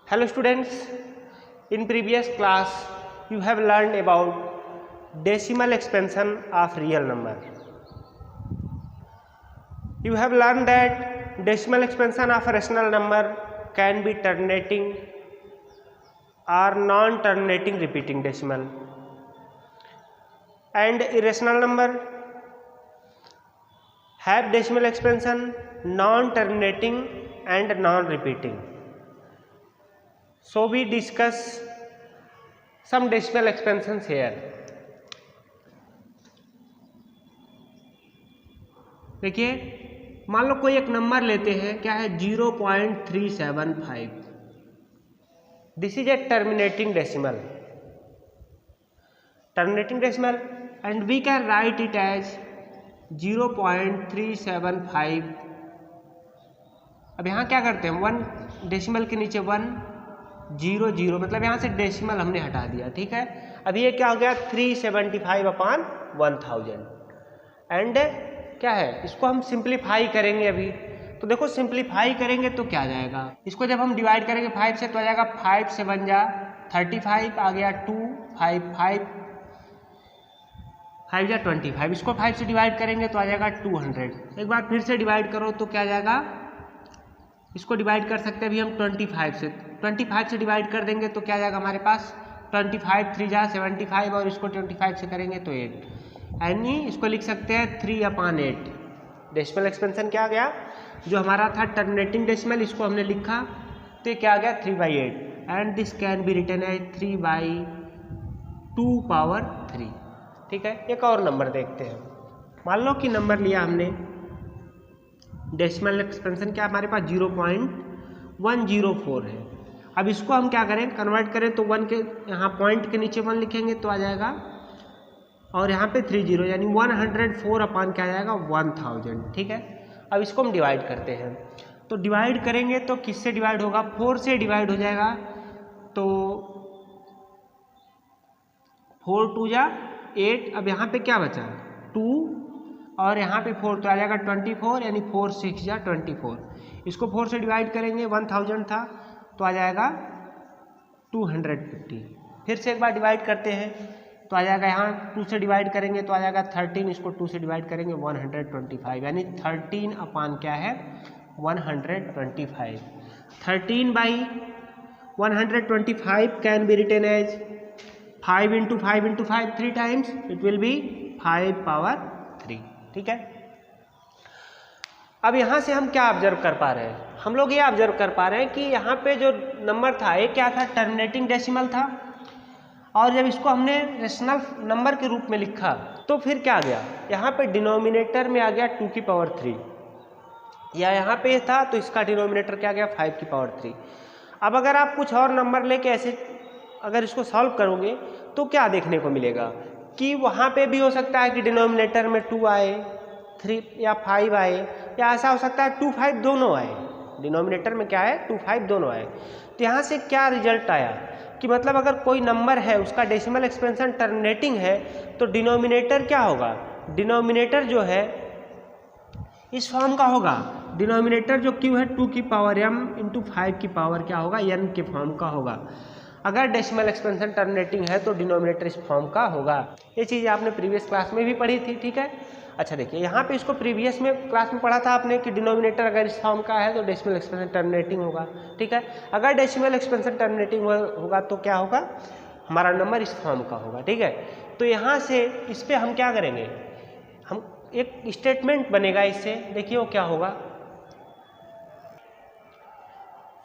Hello students, in previous class you have learned about decimal expansion of real number. You have learned that decimal expansion of a rational number can be terminating or non-terminating repeating decimal, and irrational number have decimal expansion non-terminating and non-repeating. So we discuss some decimal expansions here. देखिए, मान लो कोई एक number लेते हैं, क्या है 0.375. This is a terminating decimal. Terminating decimal and we can write it as 0.375. अब यहाँ क्या करते हैं, 1 डेसिमल के नीचे 1 0 0, मतलब यहाँ से डेसिमल हमने हटा दिया. ठीक है, अब ये क्या हो गया 375/1000. एंड क्या है, इसको हम सिंप्लीफाई करेंगे अभी. तो देखो सिंप्लीफाई करेंगे तो क्या आ जाएगा, इसको जब हम डिवाइड करेंगे 5 से तो आ जाएगा 5 से 1 जा 35, आ गया 2 5 5 5 जा 25. इसको 5 से डिवाइड करेंगे तो आ जाएगा 200. एक बार फिर से डिवाइड करो तो क्या आ जाएगा, इसको डिवाइड कर सकते हैं अभी हम 25 से. 25 से डिवाइड कर देंगे तो क्या आ जाएगा हमारे पास 25 3 जा 75, और इसको 25 से करेंगे तो 8, यानी इसको लिख सकते हैं 3/8. डेसिमल एक्सपेंशन क्या आ गया, जो हमारा था टर्मिनेटिंग डेसिमल, इसको हमने लिखा तो क्या आ गया 3/8. And this can be written as 3/2⁻3. ठीक है, एक और नंबर देखते हैं. मान लो कि नंबर लिया हमने, डेसिमल एक्सपेंशन क्या हमारे पास 0.104 है. अब इसको हम क्या करें, कन्वर्ट करें तो 1 के यहाँ पॉइंट के नीचे 1 लिखेंगे तो आ जाएगा, और यहाँ पे 30, यानी 104 क्या आ जाएगा 1000. ठीक है, अब इसको हम डिवाइड करते हैं. तो डिवाइड करेंगे तो किससे डिवाइड होगा, 4 से डिवाइड हो जाएगा. तो 4 2 जा 8. अब यहाँ पे क्या बचा 2, और यहाँ पे 4 तो आ जाएगा 24, यानी 4 6 जा 24. इसको 4 से डिवाइड करेंगे, 1000 था तो आ जाएगा 250. फिर से एक बार डिवाइड करते हैं तो आ जाएगा, यहाँ 2 से डिवाइड करेंगे तो आ जाएगा 13. इसको 2 से डिवाइड करेंगे 125, यानी 13 क्या है 125. 13/125 can be written as 5 × 5 × 5 3 times, it will be 5/3. ठीक है, अब यहाँ से हम क्या ऑब्जर्व कर पा रहे हैं, हम लोग ये ऑब्जर्व कर पा रहे हैं कि यहाँ पे जो नंबर था ये क्या था, टर्मिनेटिंग डेसिमल था. और जब इसको हमने रेशनल नंबर के रूप में लिखा तो फिर क्या आ गया, यहाँ पे डिनोमिनेटर में आ गया 2⁻3, या यहाँ पे था तो इसका डिनोमिनेटर क्या आ गया 5⁻3. अब अगर आप कुछ और नंबर लेके ऐसे अगर इसको सॉल्व करोगे तो क्या देखने को मिलेगा कि वहाँ पे भी हो सकता है कि डिनोमिनेटर में 2 आए, 3 या 5 आए, या ऐसा हो सकता है 2 5 दोनों आए. डिनोमिनेटर में क्या है 2 5 दोनों आए. तो यहाँ से क्या रिजल्ट आया कि मतलब अगर कोई नंबर है उसका डेसिमल एक्सपेंशन टर्मिनेटिंग है तो डिनोमिनेटर क्या होगा, डिनोमिनेटर जो है इस फॉर्म का होगा. डिनोमिनेटर जो क्यू है 2m × 5 क्या होगा, n के फॉर्म का होगा. अगर डेसिमल एक्सपेंशन टर्मिनेटिंग है तो डिनोमिनेटर इस फॉर्म का होगा. ये चीज़ आपने प्रीवियस क्लास में भी पढ़ी थी. ठीक है, अच्छा देखिए यहाँ पे इसको प्रीवियस में क्लास में पढ़ा था आपने कि डिनोमिनेटर अगर इस फॉर्म का है तो डेसिमल एक्सपेंशन टर्मिनेटिंग होगा. ठीक है, अगर डेसिमल एक्सपेंशन टर्मिनेटिंग होगा तो क्या होगा, हमारा नंबर इस फॉर्म का होगा. ठीक है, तो यहाँ से इस पर हम क्या करेंगे, हम एक स्टेटमेंट बनेगा इससे. देखिए वो क्या होगा,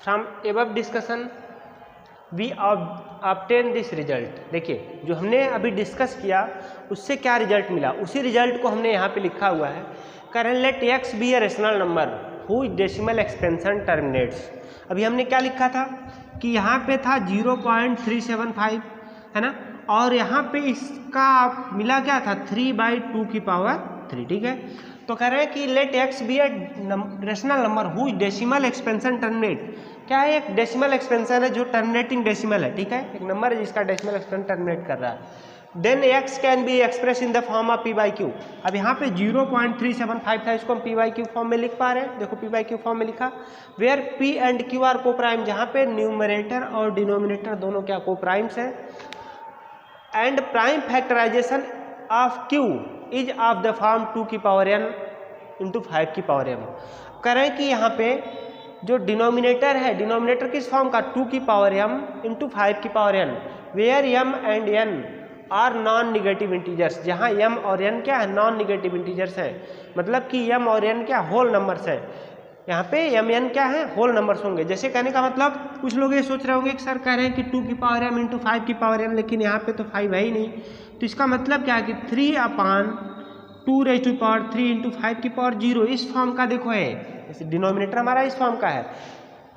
from above discussion we obtain this result. देखिए जो हमने अभी डिस्कस किया उससे क्या रिजल्ट मिला, उसी रिजल्ट को हमने यहाँ पे लिखा हुआ है. करें let x be a rational number whose decimal expansion terminates. अभी हमने क्या लिखा था कि यहाँ पे था 0.375 है ना, और यहाँ पे इसका मिला क्या था 3/2⁻3. ठीक है, तो कह रहे हैं कि let x be a rational number whose decimal expansion terminate. क्या है, एक डेसिमल एक्सपेंशन है जो टर्मिनेटिंग डेसिमल है. ठीक है, एक नंबर है जिसका डेसिमल एक्सपेंशन टर्मिनेट कर रहा है. Then x can be express in the form of p by q. अब यहाँ पे 0.3755 था, इसको हम p बाई क्यू फॉर्म में लिख पा रहे हैं। देखो p बाई क्यू फॉर्म में लिखा, where p and q are coprime, जहाँ पे न्यूमरेटर और डिनोमिनेटर दोनों क्या को प्राइम्स हैं, and prime factorization of q is of the form 2 की पावर n इंटू 5 की पावर m। करें कि यहाँ पे जो डिनोमिनेटर है, डिनोमिनेटर किस फॉर्म का, 2 की पावर m इंटू 5 की power n, where m and n are non negative integers, जहाँ m और n क्या है, नॉन निगेटिव इंटीजर्स हैं, मतलब कि m और n क्या होल नंबर्स हैं। यहाँ पे m n क्या है, होल नंबर्स होंगे। जैसे कहने का मतलब कुछ लोग ये सोच रहे होंगे कि सर कह रहे हैं कि 2 की पावर m इंटू 5 की पावर n, लेकिन यहाँ पे तो 5 है ही नहीं, तो इसका मतलब क्या है कि 3/2 रेज़ टू पावर 3 इंटू 5 की पावर 0 इस फॉर्म का देखो है, जैसे डिनोमिनेटर हमारा इस फॉर्म का है,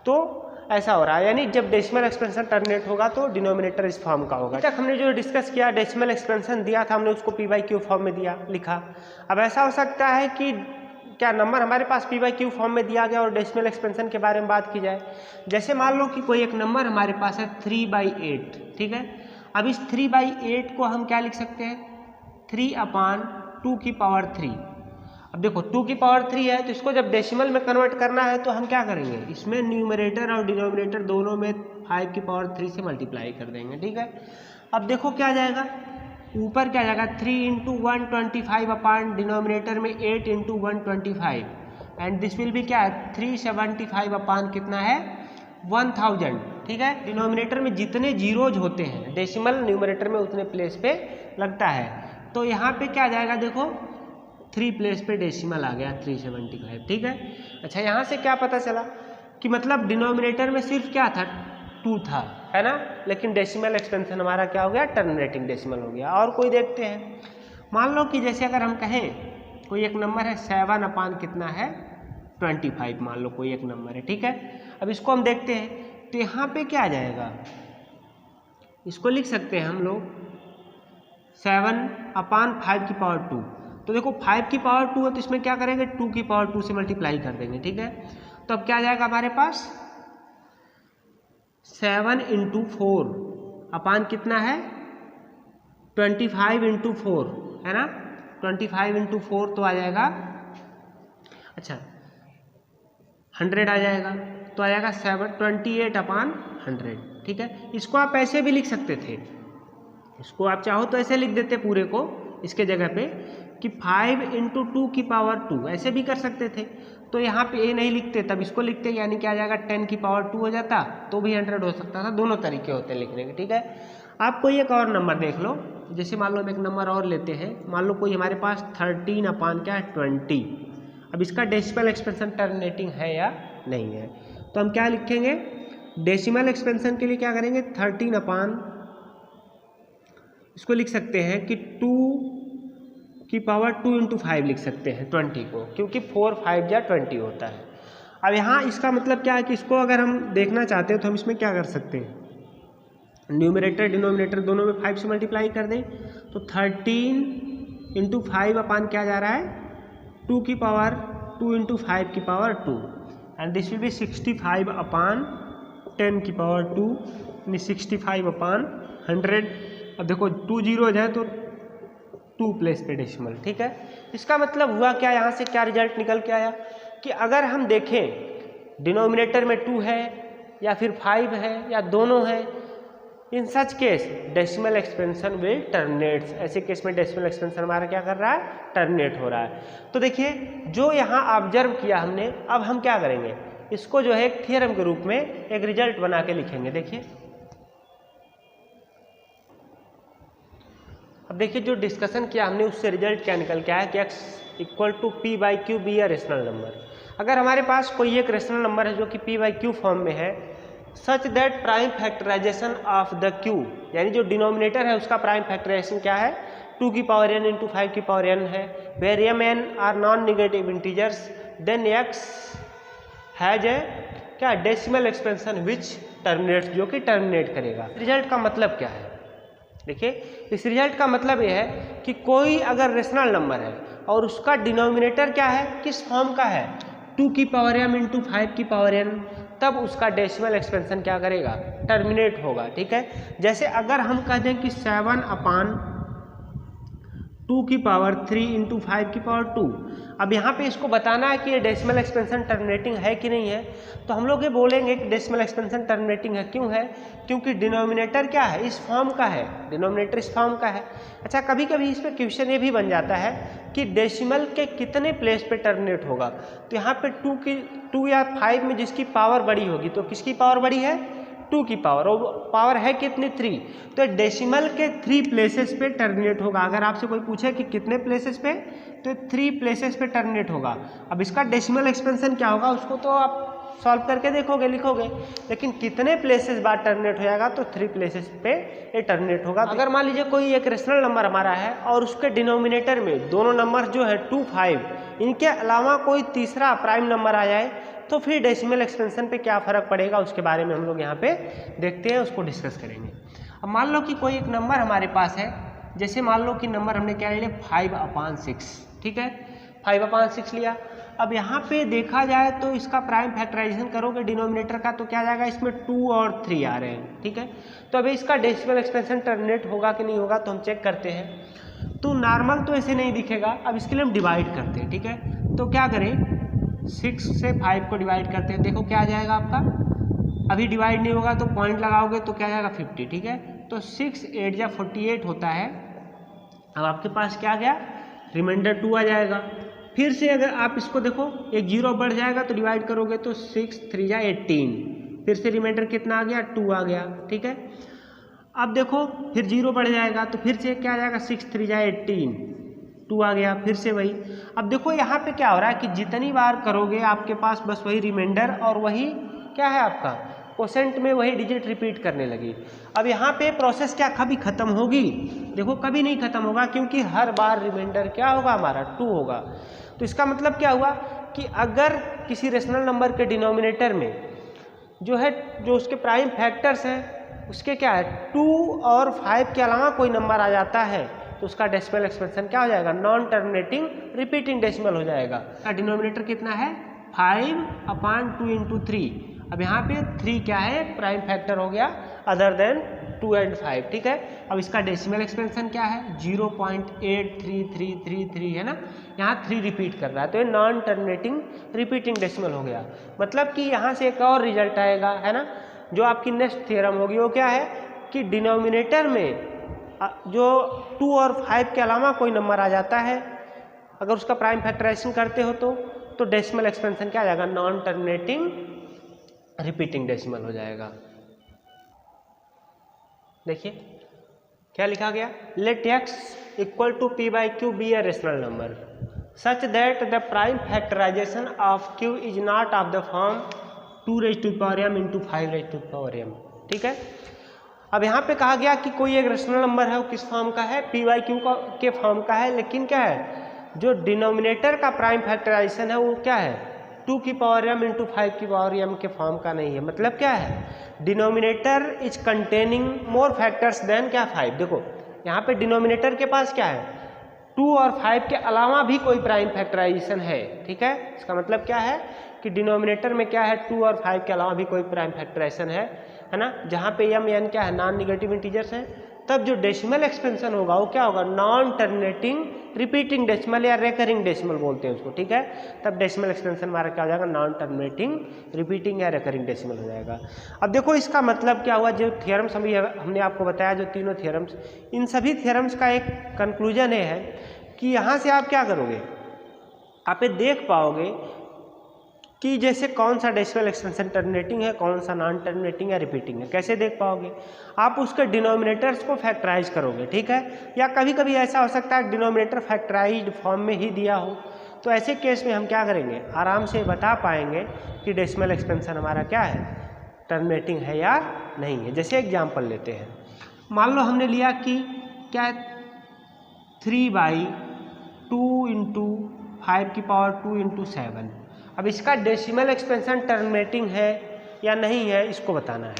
तो ऐसा हो रहा है। यानी जब डेसिमल एक्सपेंशन टर्मिनेट होगा तो डिनोमिनेटर इस फॉर्म का होगा। तक हमने जो डिस्कस किया, डेसिमल एक्सपेंशन दिया था हमने, उसको p बाई क्यू फॉर्म में दिया लिखा। अब ऐसा हो सकता है कि क्या नंबर हमारे पास p बाई क्यू फॉर्म में दिया गया और डेसिमल एक्सपेंशन के बारे में बात की जाए। जैसे मान लो कि कोई एक नंबर हमारे पास है 3/8, ठीक है। अब इस 3/8 को हम क्या लिख सकते हैं, 3/2 की पावर 3। अब देखो 2 की पावर 3 है, तो इसको जब डेसिमल में कन्वर्ट करना है तो हम क्या करेंगे, इसमें न्यूमरेटर और डिनोमिनेटर दोनों में 5 की पावर 3 से मल्टीप्लाई कर देंगे, ठीक है। अब देखो क्या जाएगा, ऊपर क्या जाएगा, 3 इंटू 125 अपान डिनोमिनेटर में 8 इंटू 125, एंड दिस विल भी क्या है 375 अपान कितना है 1000, ठीक है। डिनोमिनेटर में जितने जीरोज होते हैं डेसिमल न्यूमरेटर में उतने प्लेस पे लगता है, तो यहाँ पे क्या जाएगा, देखो 3 प्लेस पे डेसिमल आ गया 375, ठीक है। अच्छा, यहाँ से क्या पता चला कि मतलब डिनोमिनेटर में सिर्फ क्या था 2 था, है ना, लेकिन डेसिमल एक्सपेंशन हमारा क्या हो गया, टर्मिनेटिंग डेसिमल हो गया। और कोई देखते हैं, मान लो कि जैसे अगर हम कहें कोई एक नंबर है 7 अपान कितना है 25, मान लो कोई एक नंबर है, ठीक है। अब इसको हम देखते हैं, तो यहाँ पे क्या आ जाएगा, इसको लिख सकते हैं हम लोग 7/5 की पावर 2। तो देखो 5 की पावर 2 है, तो इसमें क्या करेंगे 2 की पावर 2 से मल्टीप्लाई कर देंगे, ठीक है। तो अब क्या आ जाएगा हमारे पास 7 इंटू 4 अपान कितना है 25 इंटू 4, है ना, 25 इंटू 4 तो आ जाएगा, अच्छा 100 आ जाएगा, तो आ जाएगा 28/100, ठीक है। इसको आप ऐसे भी लिख सकते थे, इसको आप चाहो तो ऐसे लिख देते पूरे को इसके जगह पे कि 5 इंटू 2 की पावर 2, ऐसे भी कर सकते थे। तो यहाँ पे ए नहीं लिखते, तब इसको लिखते, यानी क्या आ जाएगा 10 की पावर 2 हो जाता, तो भी 100 हो सकता था। दोनों तरीके होते हैं लिखने के, ठीक है। आप कोई एक और नंबर देख लो, जैसे मान लो हम एक नंबर और लेते हैं, मान लो कोई हमारे पास 13 अपान क्या है 20। अब इसका डेसिमल एक्सपेंशन टर्मिनेटिंग है या नहीं है, तो हम क्या लिखेंगे, डेसिमल एक्सपेंशन के लिए क्या करेंगे 13 अपान, इसको लिख सकते हैं कि 2 की पावर 2 इंटू 5 लिख सकते हैं 20 को, क्योंकि 4 5 या 20 होता है। अब यहाँ इसका मतलब क्या है कि इसको अगर हम देखना चाहते हैं तो हम इसमें क्या कर सकते हैं, न्यूमरेटर डिनोमिनेटर दोनों में 5 से मल्टीप्लाई कर दें, तो 13 इंटू 5 अपान क्या जा रहा है 2 की पावर 2 इंटू 5 की power 2, and this will be 65 अपान 10 की पावर 2, 65 अपान 100। अब देखो 2 जीरोज है तो 2 प्लेस पे डेसिमल, ठीक है। इसका मतलब हुआ क्या, यहाँ से क्या रिजल्ट निकल के आया कि अगर हम देखें डिनोमिनेटर में 2 है या फिर 5 है या दोनों है, in such case decimal expansion will terminates, ऐसे केस में डेसिमल एक्सपेंशन हमारा क्या कर रहा है, टर्मिनेट हो रहा है। तो देखिए जो यहाँ ऑब्जर्व किया हमने, अब हम क्या करेंगे, इसको जो है एक थ्योरम के रूप में एक रिजल्ट बना के लिखेंगे। देखिए अब देखिए जो डिस्कशन किया हमने उससे रिजल्ट क्या निकल के आया कि x equal to p by q be a rational number. अगर हमारे पास कोई एक रेशनल नंबर है जो कि p बाई क्यू फॉर्म में है, such that prime factorization of the q, यानी जो डिनोमिनेटर है उसका प्राइम फैक्टराइजेशन क्या है 2 की पावर n इंटू 5 की पावर n है, where m n are non negative integers, then x has a क्या डेसिमल एक्सपेंशन विच टर्मिनेट्स, जो कि टर्मिनेट करेगा। रिजल्ट का मतलब क्या है, देखिए इस रिजल्ट का मतलब यह है कि कोई अगर रेशनल नंबर है और उसका डिनोमिनेटर क्या है, किस फॉर्म का है 2 की पावर m इंटू 5 की पावर n, तब उसका डेसिमल एक्सपेंशन क्या करेगा, टर्मिनेट होगा, ठीक है। जैसे अगर हम कह दें कि 7 अपान 2 की पावर 3 इंटू 5 की पावर 2। अब यहाँ पे इसको बताना है कि ये डेसिमल एक्सपेंशन टर्मिनेटिंग है कि नहीं है, तो हम लोग ये बोलेंगे कि डेसिमल एक्सपेंशन टर्मिनेटिंग है। क्यों है? क्योंकि डिनोमिनेटर क्या है, इस फॉर्म का है, डिनोमिनेटर इस फॉर्म का है। अच्छा, कभी कभी इस पर क्वेश्चन ये भी बन जाता है कि डेसिमल के कितने प्लेस पे टर्मिनेट होगा, तो यहाँ पे 2 या 5 में जिसकी पावर बड़ी होगी, तो किसकी पावर बड़ी है? 2 की पावर, और पावर है कितनी? 3, तो डेसिमल के 3 प्लेसेस पे टर्मिनेट होगा। अगर आपसे कोई पूछे कि कितने प्लेसेस पे, तो 3 प्लेसेस पे टर्मिनेट होगा। अब इसका डेसिमल एक्सपेंशन क्या होगा उसको तो आप सॉल्व करके देखोगे, लिखोगे, लेकिन कितने प्लेसेस बाद टर्मिनेट हो जाएगा, तो 3 प्लेसेस पे ये टर्मिनेट होगा। अगर मान लीजिए कोई एक रेशनल नंबर हमारा है और उसके डिनोमिनेटर में दोनों नंबर जो है 2, 5, इनके अलावा कोई तीसरा प्राइम नंबर आ जाए, तो फिर डेसिमल एक्सपेंशन पे क्या फ़र्क पड़ेगा उसके बारे में हम लोग यहाँ पे देखते हैं, उसको डिस्कस करेंगे। अब मान लो कि कोई एक नंबर हमारे पास है, जैसे मान लो कि नंबर हमने क्या लिया 5/6, ठीक है, 5/6 लिया। अब यहाँ पे देखा जाए तो इसका प्राइम फैक्टराइजेशन करोगे डिनोमिनेटर का, तो क्या आ जाएगा, इसमें 2 और 3 आ रहे हैं, ठीक है। तो अभी इसका डेसिमल एक्सपेंशन टर्मिनेट होगा कि नहीं होगा, तो हम चेक करते हैं। तो नॉर्मल तो ऐसे नहीं दिखेगा, अब इसके लिए हम डिवाइड करते हैं, ठीक है। तो क्या करें, 6 से 5 को डिवाइड करते हैं, देखो क्या आ जाएगा आपका, अभी डिवाइड नहीं होगा तो पॉइंट लगाओगे तो क्या आ जाएगा 50, ठीक है। तो 6 8 या 48 होता है। अब आपके पास क्या आ गया, रिमाइंडर 2 आ जाएगा। फिर से अगर आप इसको देखो, एक 0 बढ़ जाएगा तो डिवाइड करोगे तो 6 3 या 18, फिर से रिमाइंडर कितना आ गया, 2 आ गया, ठीक है। अब देखो फिर 0 बढ़ जाएगा तो फिर से क्या आ जाएगा, 6 3 या 18, 2 आ गया, फिर से वही। अब देखो यहाँ पे क्या हो रहा है कि जितनी बार करोगे आपके पास बस वही रिमाइंडर और वही क्या है आपका क्वोशेंट में वही डिजिट रिपीट करने लगी। अब यहाँ पे प्रोसेस क्या कभी खत्म होगी, देखो कभी नहीं खत्म होगा, क्योंकि हर बार रिमाइंडर क्या होगा हमारा 2 होगा। तो इसका मतलब क्या हुआ कि अगर किसी रेशनल नंबर के डिनोमिनेटर में जो है, जो उसके प्राइम फैक्टर्स हैं उसके क्या है 2 और 5 के अलावा कोई नंबर आ जाता है, तो उसका डेसिमल एक्सपेंशन क्या हो जाएगा, नॉन टर्मिनेटिंग रिपीटिंग डेसिमल हो जाएगा। डिनोमिनेटर कितना है 5/2 इंटू 3। अब यहाँ पे 3 क्या है, प्राइम फैक्टर हो गया अदर देन 2 एंड 5, ठीक है। अब इसका डेसिमल एक्सपेंशन क्या है 0.83333 है ना, यहाँ 3 रिपीट कर रहा है, तो ये नॉन टर्मिनेटिंग रिपीटिंग डेसिमल हो गया। मतलब कि यहाँ से एक और रिजल्ट आएगा, है ना, जो आपकी नेक्स्ट थ्योरम होगी वो क्या है कि डिनोमिनेटर में जो 2 और 5 के अलावा कोई नंबर आ जाता है, अगर उसका प्राइम फैक्टराइजेशन करते हो तो डेसिमल एक्सपेंशन क्या आ जाएगा, नॉन टर्मिनेटिंग रिपीटिंग डेसिमल हो जाएगा। देखिए क्या लिखा गया, let x equal to p/q be a rational number such that the prime factorization of q is not of the form 2m into 5m, ठीक है। अब यहाँ पे कहा गया कि कोई एक रेशनल नंबर है, वो किस फॉर्म का है, p/q के फॉर्म का है, लेकिन क्या है जो डिनोमिनेटर का प्राइम फैक्टराइजेशन है वो क्या है 2m इंटू 5m के फॉर्म का नहीं है। मतलब क्या है, denominator is containing more factors than क्या 5। देखो यहाँ पे डिनोमिनेटर के पास क्या है 2 और 5 के अलावा भी कोई प्राइम फैक्टराइजेशन है, ठीक है। इसका मतलब क्या है कि डिनोमिनेटर में क्या है 2 और 5 के अलावा भी कोई प्राइम फैक्टराइजेशन है ना, जहाँ पे m n क्या है नॉन निगेटिव इंटीजर्स हैं, तब जो डेसिमल एक्सपेंशन होगा वो क्या होगा नॉन टर्मिनेटिंग रिपीटिंग डेसिमल या रेकरिंग डेसिमल बोलते हैं उसको, ठीक है। तब डेसिमल एक्सपेंशन हमारा क्या हो जाएगा नॉन टर्मिनेटिंग रिपीटिंग या रेकरिंग डेसिमल हो जाएगा। अब देखो इसका मतलब क्या हुआ, जो थ्योरम्स हमने आपको बताया, जो तीनों थ्योरम्स, इन सभी थ्योरम्स का एक कंक्लूजन ये है कि यहाँ से आप क्या करोगे, आप ये देख पाओगे कि जैसे कौन सा डेसिमल एक्सपेंशन टर्मिनेटिंग है, कौन सा नॉन टर्मिनेटिंग या रिपीटिंग है। कैसे देख पाओगे, आप उसके डिनोमिनेटर्स को फैक्टराइज करोगे, ठीक है। या कभी कभी ऐसा हो सकता है डिनोमिनेटर फैक्टराइज्ड फॉर्म में ही दिया हो, तो ऐसे केस में हम क्या करेंगे, आराम से बता पाएंगे कि डेसिमल एक्सपेंशन हमारा क्या है, टर्मिनेटिंग है या नहीं है। जैसे एग्जाम्पल लेते हैं, मान लो हमने लिया कि क्या 3/2 इंटू 5 इंटू 7। अब इसका डेसिमल एक्सपेंशन टर्मिनेटिंग है या नहीं है इसको बताना है।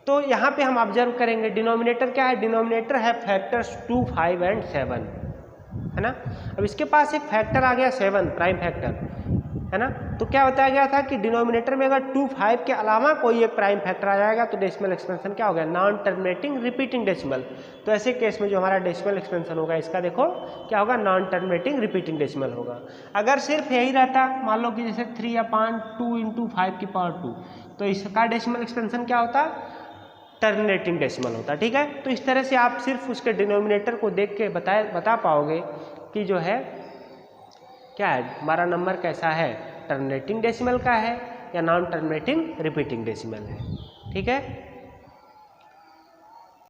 तो यहाँ पे हम ऑब्जर्व करेंगे डिनोमिनेटर क्या है, डिनोमिनेटर है फैक्टर्स 2, 5 एंड 7, है ना। अब इसके पास एक फैक्टर आ गया 7 प्राइम फैक्टर, है ना। तो क्या बताया गया था कि डिनोमिनेटर में अगर 2 5 के अलावा कोई एक प्राइम फैक्टर आ जाएगा तो डेसिमल एक्सपेंशन क्या हो गया, नॉन टर्मिनेटिंग रिपीटिंग डेसिमल। तो ऐसे केस में जो हमारा डेसिमल एक्सपेंशन होगा इसका देखो क्या होगा, नॉन टर्मिनेटिंग रिपीटिंग डेसिमल होगा। अगर सिर्फ यही रहता, मान लो कि जैसे 3 upon 2 into 5 की पावर 2, तो इसका डेसिमल एक्सपेंशन क्या होता, टर्मिनेटिंग डेसिमल होता। ठीक है, तो इस तरह से आप सिर्फ उसके डिनोमिनेटर को देख के बता पाओगे कि जो है क्या है, हमारा नंबर कैसा है, टर्मिनेटिंग डेसिमल का है या नॉन टर्मिनेटिंग रिपीटिंग डेसिमल है। ठीक है।